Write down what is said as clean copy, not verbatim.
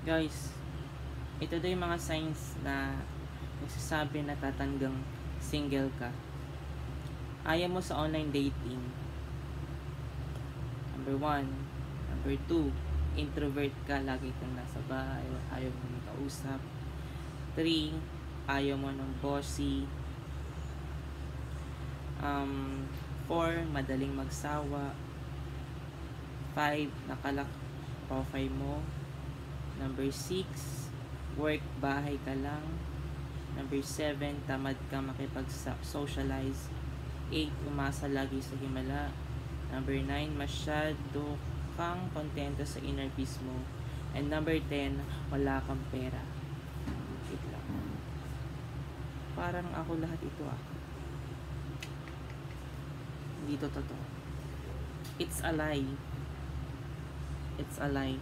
Guys, ito daw yung mga signs na nagsasabi na tatanggang single ka. Ayaw mo sa online dating. Number 1. Number 2, introvert ka, lagi kang nasa bahay, ayaw mo makausap. 3, ayaw mo ng bossy. 4, madaling magsawa. 5, nakalak profile mo. Number 6, work, bahay ka lang. Number 7, tamad ka makipag-socialize. 8, umasa lagi sa himala. Number 9, masyado kang kontento sa inner peace mo. And number 10, wala kang pera. Wait lang. Parang ako lahat ito Hindi to totoo. It's a lie. It's a lie.